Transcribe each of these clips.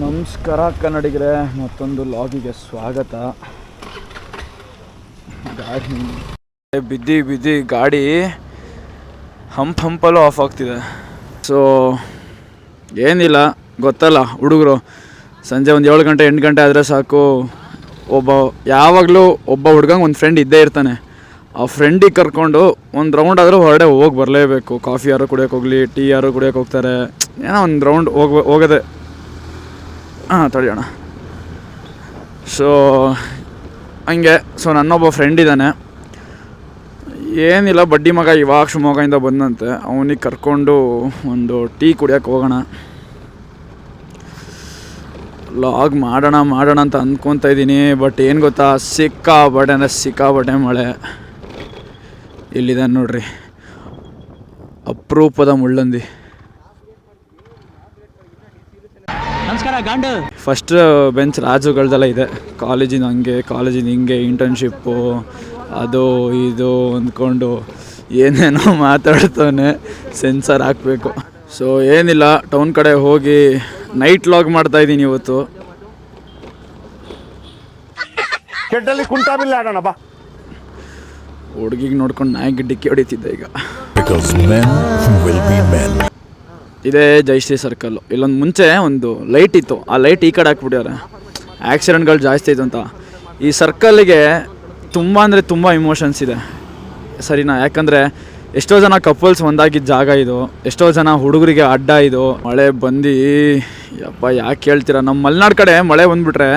ನಮಸ್ಕಾರ ಕನ್ನಡಿಗರೇ, ಮತ್ತೊಂದು ಲಾಗಿಗೆ ಸ್ವಾಗತ. ಗಾಡಿ ಬಿದ್ದು ಗಾಡಿ ಹಂಪಲ್ಲೂ ಆಫ್ ಆಗ್ತಿದೆ. ಸೊ ಏನಿಲ್ಲ, ಗೊತ್ತಲ್ಲ ಹುಡುಗರು, ಸಂಜೆ ಒಂದು 7 ಗಂಟೆ 8 ಗಂಟೆ ಆದರೆ ಸಾಕು, ಯಾವಾಗಲೂ ಒಬ್ಬ ಹುಡುಗಂಗೆ ಒಂದು ಫ್ರೆಂಡ್ ಇದ್ದೇ ಇರ್ತಾನೆ. ಆ ಫ್ರೆಂಡಿಗೆ ಕರ್ಕೊಂಡು ಒಂದು ರೌಂಡ್ ಆದರೂ ಹೊರಡೆ ಹೋಗಿ ಬರಲೇಬೇಕು. ಕಾಫಿ ಯಾರು ಕುಡಿಯೋಕೆ ಹೋಗಲಿ, ಟೀ ಯಾರು ಕುಡಿಯೋಕೆ ಹೋಗ್ತಾರೆ, ಏನೋ ಒಂದು ರೌಂಡ್ ಹೋಗೋದೆ. ತಡೆಯೋಣ. ಸೊ ಹಂಗೆ ನನ್ನೊಬ್ಬ ಫ್ರೆಂಡ್ ಇದ್ದಾನೆ, ಏನಿಲ್ಲ ಬಡ್ಡಿ ಮಗ, ಇವಾಗ ಶಿವಮೊಗ್ಗದಿಂದ ಬಂದಂತೆ. ಅವನಿಗೆ ಕರ್ಕೊಂಡು ಒಂದು ಟೀ ಕುಡಿಯೋಕೆ ಹೋಗೋಣ, ಲಾಗ್ ಮಾಡೋಣ ಅಂತ ಅಂದ್ಕೊತಾ ಇದ್ದೀನಿ. ಬಟ್ ಏನು ಗೊತ್ತಾ, ಸಿಕ್ಕಾಬಟ್ಟೆ ಮಳೆ. ಇಲ್ಲಿದೆ ನೋಡ್ರಿ, ಅಪರೂಪದ ಮುಳ್ಳಂದಿ. ಫಸ್ಟ್ ಬೆಂಚ್ ರಾಜುಗಳದೆಲ್ಲ ಇದೆ. ಕಾಲೇಜಿನ ಹಿಂಗೆ ಇಂಟರ್ನ್ಶಿಪ್ಪು ಅದು ಇದು ಅಂದ್ಕೊಂಡು ಏನೇನೋ ಮಾತಾಡ್ತಾನೆ, ಸೆನ್ಸರ್ ಹಾಕಬೇಕು. ಸೊ ಏನಿಲ್ಲ, ಟೌನ್ ಕಡೆ ಹೋಗಿ ನೈಟ್ ಲಾಗ್ ಮಾಡ್ತಾಯಿದ್ದೀನಿ ಇವತ್ತು. ಹುಡುಗಿಗೆ ನೋಡ್ಕೊಂಡು ನಾಯಿಗೆ ಡಿಕ್ಕಿ ಹೊಡಿತಿದ್ದೆ ಈಗ. ಇದೇ ಜಯಶ್ರೀ ಸರ್ಕಲ್ಲು. ಇಲ್ಲೊಂದು ಮುಂಚೆ ಒಂದು ಲೈಟ್ ಇತ್ತು, ಆ ಲೈಟ್ ಈ ಕಡೆ ಹಾಕ್ಬಿಟ್ಟಾರೆ. ಆ್ಯಕ್ಸಿಡೆಂಟ್ಗಳು ಜಾಸ್ತಿ ಆಯಿತು ಅಂತ. ಈ ಸರ್ಕಲ್ಲಿಗೆ ತುಂಬ ಅಂದರೆ ತುಂಬ ಇಮೋಷನ್ಸ್ ಇದೆ, ಸರಿನಾ? ಯಾಕಂದರೆ ಎಷ್ಟೋ ಜನ ಕಪಲ್ಸ್ ಒಂದಾಗಿದ್ದ ಜಾಗ ಇದು, ಎಷ್ಟೋ ಜನ ಹುಡುಗರಿಗೆ ಅಡ್ಡ ಇದು. ಮಳೆ ಬಂದು ಯಪ್ಪ ಯಾಕೆ ಕೇಳ್ತೀರಾ, ನಮ್ಮ ಮಲೆನಾಡು ಕಡೆ ಮಳೆ ಬಂದುಬಿಟ್ರೆ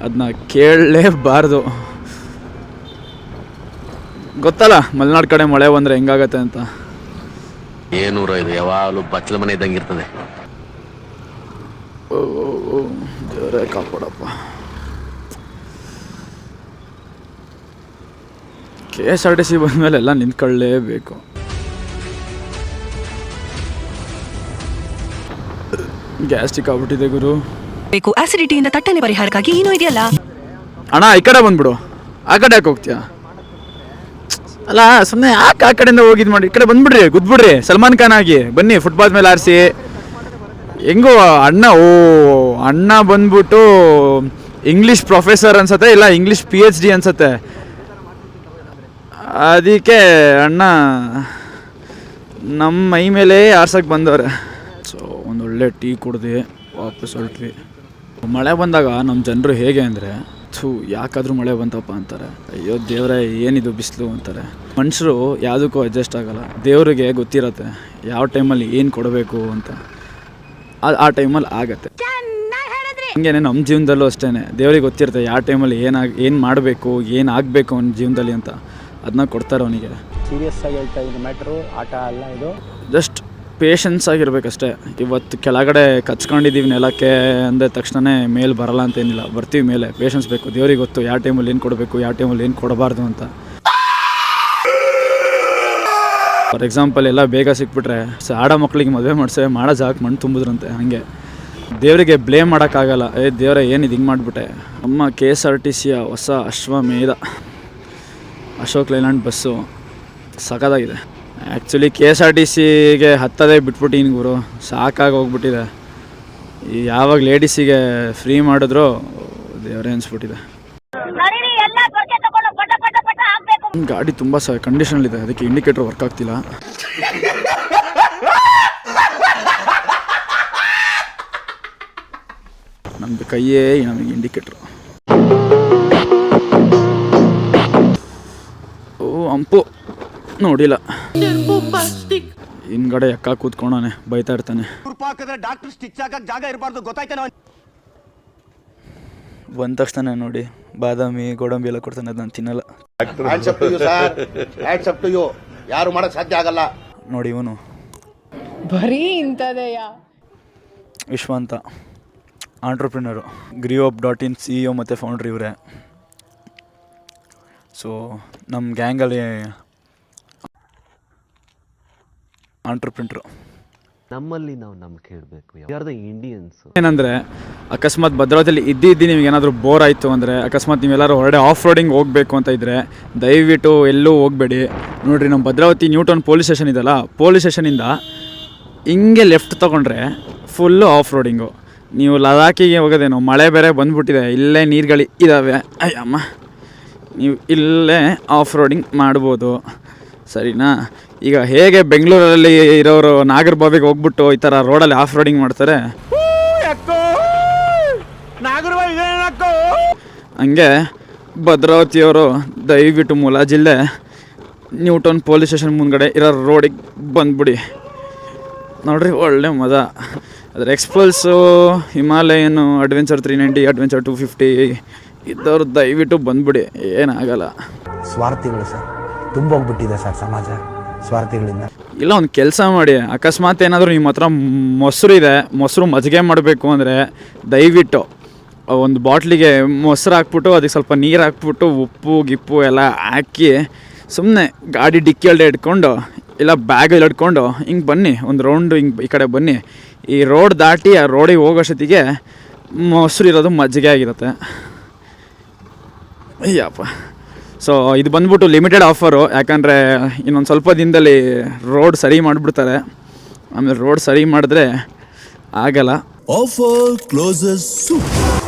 ಅದನ್ನ ಕೇಳಲೇಬಾರ್ದು. ಗೊತ್ತಲ್ಲ ಮಲೆನಾಡು ಕಡೆ ಮಳೆ ಬಂದರೆ ಹೆಂಗಾಗತ್ತೆ ಅಂತ. ಏನೂರ ಇದು ಯಾವಾಗಲೂ ಬಚ್ಚಲ ಮನೆ ಇದ್ದಂಗೆ ಇರ್ತದೆ. ದೇವರೇ ಕಾಪಾಡಪ್ಪ. KSRTC ಬಂದಮೇಲೆ ಎಲ್ಲ ನಿಂತ್ಕೊಳ್ಳೇಬೇಕು. ಗ್ಯಾಸ್ಟ್ರಿಕ್ ಆಗ್ಬಿಟ್ಟಿದೆ ಗುರು. ಆಸಿಡಿಟಿಯಿಂದ ತಟ್ಟನೆ ಪರಿಹಾರಕ್ಕಾಗಿ ಏನೋ ಇದೆಯಲ್ಲ ಅಣ್ಣ, ಈ ಕಡೆ ಬಂದ್ಬಿಡು. ಆ ಕಡೆ ಯಾಕೆ ಹೋಗ್ತೀಯಾ? ಅಲ್ಲ ಸುಮ್ಮನೆ ಯಾಕೆ ಆ ಕಡೆಯಿಂದ ಹೋಗಿದ್ದು ಮಾಡಿ, ಈ ಕಡೆ ಬಂದ್ಬಿಡ್ರಿ, ಗುದ್ಬಿಡ್ರಿ, ಸಲ್ಮಾನ್ ಖಾನ್ ಆಗಿ ಬನ್ನಿ. ಫುಟ್ಬಾಲ್ ಮೇಲೆ ಆರಿಸಿ ಹೆಂಗೋ ಅಣ್ಣ ಬಂದ್ಬಿಟ್ಟು ಇಂಗ್ಲೀಷ್ ಪ್ರೊಫೆಸರ್ ಅನ್ಸತ್ತೆ, ಇಲ್ಲ ಇಂಗ್ಲೀಷ್ PhD ಅನ್ಸತ್ತೆ. ಅದಕ್ಕೆ ಅಣ್ಣ ನಮ್ಮ ಮೈ ಮೇಲೆ ಆರ್ಸಕ್ಕೆ ಬಂದವ್ರೆ. ಸೊ ಒಂದೊಳ್ಳೆ ಟೀ ಕುಡ್ದು ವಾಪಸ್ ಹೊರಟ್ವಿ. ಮಳೆ ಬಂದಾಗ ನಮ್ಮ ಜನರು ಹೇಗೆ ಅಂದರೆ, ಯಾಕಾದರೂ ಮಳೆ ಬಂತಪ್ಪ ಅಂತಾರೆ. ಅಯ್ಯೋ ದೇವರೇ ಏನಿದು ಬಿಸಿಲು ಅಂತಾರೆ. ಮನುಷ್ಯರು ಯಾವುದಕ್ಕೂ ಅಡ್ಜಸ್ಟ್ ಆಗೋಲ್ಲ. ದೇವರಿಗೆ ಗೊತ್ತಿರತ್ತೆ ಯಾವ ಟೈಮಲ್ಲಿ ಏನು ಕೊಡಬೇಕು ಅಂತ, ಆ ಟೈಮಲ್ಲಿ ಆಗತ್ತೆ. ಹಂಗೇನೆ ನಮ್ಮ ಜೀವನದಲ್ಲೂ ಅಷ್ಟೇ, ದೇವ್ರಿಗೆ ಗೊತ್ತಿರುತ್ತೆ ಯಾವ ಟೈಮಲ್ಲಿ ಏನು ಮಾಡಬೇಕು, ಏನು ಆಗಬೇಕು ಅವನ ಜೀವನದಲ್ಲಿ ಅಂತ, ಅದನ್ನ ಕೊಡ್ತಾರೆ ಅವನಿಗೆ. ಸೀರಿಯಸ್ ಆಗಿ ಹೇಳ್ತಾ ಇದ್ದೀನಿ, ಮ್ಯಾಟ್ರು ಆಟ ಅಲ್ಲ ಇದು. ಜಸ್ಟ್ ಪೇಷನ್ಸ್ ಆಗಿರ್ಬೇಕಷ್ಟೇ. ಇವತ್ತು ಕೆಳಗಡೆ ಕಚ್ಕೊಂಡಿದ್ದೀವಿ ನೆಲಕ್ಕೆ ಅಂದ ತಕ್ಷಣ ಮೇಲೆ ಬರಲ್ಲ ಅಂತೇನಿಲ್ಲ, ಬರ್ತೀವಿ ಮೇಲೆ. ಪೇಷನ್ಸ್ ಬೇಕು. ದೇವ್ರಿಗೆ ಗೊತ್ತು ಯಾವ ಟೈಮಲ್ಲಿ ಏನು ಕೊಡಬೇಕು, ಯಾವ ಟೈಮಲ್ಲಿ ಏನು ಕೊಡಬಾರ್ದು ಅಂತ. ಫಾರ್ ಎಕ್ಸಾಂಪಲ್ ಎಲ್ಲ ಬೇಗ ಸಿಕ್ಬಿಟ್ರೆ ಆಡೋ ಮಕ್ಕಳಿಗೆ ಮದುವೆ ಮಾಡಿಸೆ ಮಾಡೋ ಜಾಗಕ್ಕೆ ಮಣ್ಣು ತುಂಬಿದ್ರಂತೆ. ಹಾಗೆ ದೇವರಿಗೆ ಬ್ಲೇಮ್ ಮಾಡೋಕ್ಕಾಗಲ್ಲ. ದೇವರೇ ಏನಿದು ಹಿಂಗೆ ಮಾಡಿಬಿಟ್ಟೆ. ನಮ್ಮ KSRTCಯ ಹೊಸ ಅಶ್ವಮೇಧ ಅಶೋಕ್ ಲೈಲ್ಯಾಂಡ್ ಬಸ್ಸು ಸಖತ್ತಾಗಿದೆ. ಆ್ಯಕ್ಚುಲಿ KSRTCಗೆ ಹತ್ತದೇ ಬಿಟ್ಬಿಟ್ಟಿನಿ ಗುರು, ಸಾಕಾಗಿ ಹೋಗ್ಬಿಟ್ಟಿದೆ. ಯಾವಾಗ ಲೇಡೀಸಿಗೆ ಫ್ರೀ ಮಾಡಿದ್ರು ದೇವರೇ ಅನಿಸ್ಬಿಟ್ಟಿದೆ. ಗಾಡಿ ತುಂಬ ಕಂಡೀಷನಲ್ಲಿದೆ, ಅದಕ್ಕೆ ಇಂಡಿಕೇಟರ್ ವರ್ಕ್ ಆಗ್ತಿಲ್ಲ. ನಮ್ಮದು ಕೈಯೇ ನಮಗೆ ಇಂಡಿಕೇಟ್ರು. ಅಂಪು ನೋಡಿಲ್ಲ, ಹಿಂದ್ಗಡೆ ಎಕ್ಕ ಕೂತ್ಕೊಂಡಾನೆ, ಬೈತಾ ಇರ್ತಾನೆ. ಬಂದ ತಕ್ಷಣ ನೋಡಿ ಬಾದಾಮಿ ಗೋಡಂಬಿ ಎಲ್ಲ ಕೊಡ್ತಾನೆ, ಅದು ನಾನು ತಿನ್ನಲ್ಲ. ಯಾರು ಮಾಡಕ್ ಸಾಧ್ಯ ಆಗಲ್ಲ ನೋಡಿ. ಇವನು ಬರೀ ಇಂಥದೆಯಾ? ವಿಶ್ವಾಂತ ಆಂಟ್ರಪ್ರಿನರು, GrewUp.in CEO ಮತ್ತು ಫೌಂಡ್ರ್ ಇವರೇ. ಸೊ ನಮ್ಮ ಗ್ಯಾಂಗಲ್ಲಿ ಆಂಟ್ರಪ್ರಿನರು. ನಮ್ಮಲ್ಲಿ ನಾವು ನಂಬಿಕೆ ಇಡಬೇಕು, ಯಾರ್ದ ಇಂಡಿಯನ್ಸ್. ಏನಂದರೆ ಅಕಸ್ಮಾತ್ ಭದ್ರಾವತಿಯಲ್ಲಿ ಇದ್ದು ನಿಮ್ಗೆ ಏನಾದರೂ ಬೋರ್ ಆಯಿತು ಅಂದರೆ, ಅಕಸ್ಮಾತ್ ನೀವೆಲ್ಲರೂ ಹೊರಡೆ ಆಫ್ ರೋಡಿಂಗ್ ಹೋಗಬೇಕು ಅಂತ ಇದ್ದರೆ ದಯವಿಟ್ಟು ಎಲ್ಲೂ ಹೋಗಬೇಡಿ. ನೋಡಿರಿ, ನಮ್ಮ ಭದ್ರಾವತಿ ನ್ಯೂಟೌನ್ ಪೊಲೀಸ್ ಸ್ಟೇಷನ್ ಇದೆಯಲ್ಲ, ಪೊಲೀಸ್ ಸ್ಟೇಷನಿಂದ ಹಿಂಗೆ ಲೆಫ್ಟ್ ತೊಗೊಂಡ್ರೆ ಫುಲ್ಲು ಆಫ್ ರೋಡಿಂಗು. ನೀವು ಲದಾಖಿಗೆ ಹೋಗೋದೇನೋ, ಮಳೆ ಬೇರೆ ಬಂದ್ಬಿಟ್ಟಿದೆ, ಇಲ್ಲೇ ನೀರುಗಳು ಇದ್ದಾವೆ, ಅಯ್ಯಮ್ಮ ನೀವು ಇಲ್ಲೇ ಆಫ್ ರೋಡಿಂಗ್ ಮಾಡ್ಬೋದು, ಸರಿನಾ? ಈಗ ಹೇಗೆ ಬೆಂಗಳೂರಲ್ಲಿ ಇರೋರು ನಾಗರಬಾವಿಗೆ ಹೋಗ್ಬಿಟ್ಟು ಈ ಥರ ರೋಡಲ್ಲಿ ಆಫ್ ರೋಡಿಂಗ್ ಮಾಡ್ತಾರೆ, ಹಂಗೆ ಭದ್ರಾವತಿಯವರು ದಯವಿಟ್ಟು ಮುಲಾಜಿಲ್ಲದೆ ನ್ಯೂಟನ್ ಪೊಲೀಸ್ ಸ್ಟೇಷನ್ ಮುಂದ್ಗಡೆ ಇರೋ ರೋಡಿಗೆ ಬಂದ್ಬಿಡಿ. ನೋಡ್ರಿ ಒಳ್ಳೆ ಮಜಾ. ಅದ್ರ ಎಕ್ಸ್ಪಲ್ಸು, ಹಿಮಾಲಯನು, ಅಡ್ವೆಂಚರ್ 390, ಅಡ್ವೆಂಚರ್ 250 ಇದ್ದವ್ರು ದಯವಿಟ್ಟು ಬಂದ್ಬಿಡಿ, ಏನಾಗಲ್ಲ. ಸ್ವಾರ್ಥಿಗಳು ಸರ್ ತುಂಬ ಹೋಗ್ಬಿಟ್ಟಿದೆ ಸರ್ ಸಮಾಜ ಸ್ವಾರ್ಥಿಗಳಿಂದ. ಇಲ್ಲ, ಒಂದು ಕೆಲಸ ಮಾಡಿ, ಅಕಸ್ಮಾತ್ ಏನಾದರೂ ನಿಮ್ಮ ಹತ್ರ ಮೊಸರು ಇದೆ, ಮೊಸರು ಮಜ್ಜಿಗೆ ಮಾಡಬೇಕು ಅಂದರೆ ದಯವಿಟ್ಟು ಒಂದು ಬಾಟ್ಲಿಗೆ ಮೊಸರು ಹಾಕ್ಬಿಟ್ಟು ಅದಕ್ಕೆ ಸ್ವಲ್ಪ ನೀರು ಹಾಕ್ಬಿಟ್ಟು ಉಪ್ಪು ಗಿಪ್ಪು ಎಲ್ಲ ಹಾಕಿ ಸುಮ್ಮನೆ ಗಾಡಿ ಡಿಕ್ಕಿಯಲ್ಲೇ ಇಟ್ಕೊಂಡು ಇಲ್ಲ ಬ್ಯಾಗಲ್ಲಿ ಇಟ್ಕೊಂಡು ಹಿಂಗೆ ಬನ್ನಿ, ಒಂದು ರೌಂಡು ಹಿಂಗೆ ಈ ಕಡೆ ಬನ್ನಿ. ಈ ರೋಡ್ ದಾಟಿ ಆ ರೋಡಿಗೆ ಹೋಗೋಷ್ಟೊತ್ತಿಗೆ ಮೊಸರು ಇರೋದು ಮಜ್ಜಿಗೆ ಆಗಿರುತ್ತೆ. ಅಯ್ಯಪ್ಪ. ಸೊ ಇದು ಬಂದ್ಬಿಟ್ಟು ಲಿಮಿಟೆಡ್ ಆಫರು, ಯಾಕಂದರೆ ಇನ್ನೊಂದು ಸ್ವಲ್ಪ ದಿನದಲ್ಲಿ ರೋಡ್ ಸರಿ ಮಾಡಿಬಿಡ್ತಾರೆ. ಆಮೇಲೆ ರೋಡ್ ಸರಿ ಮಾಡಿದ್ರೆ ಆಗಲ್ಲ. Offer closes soon.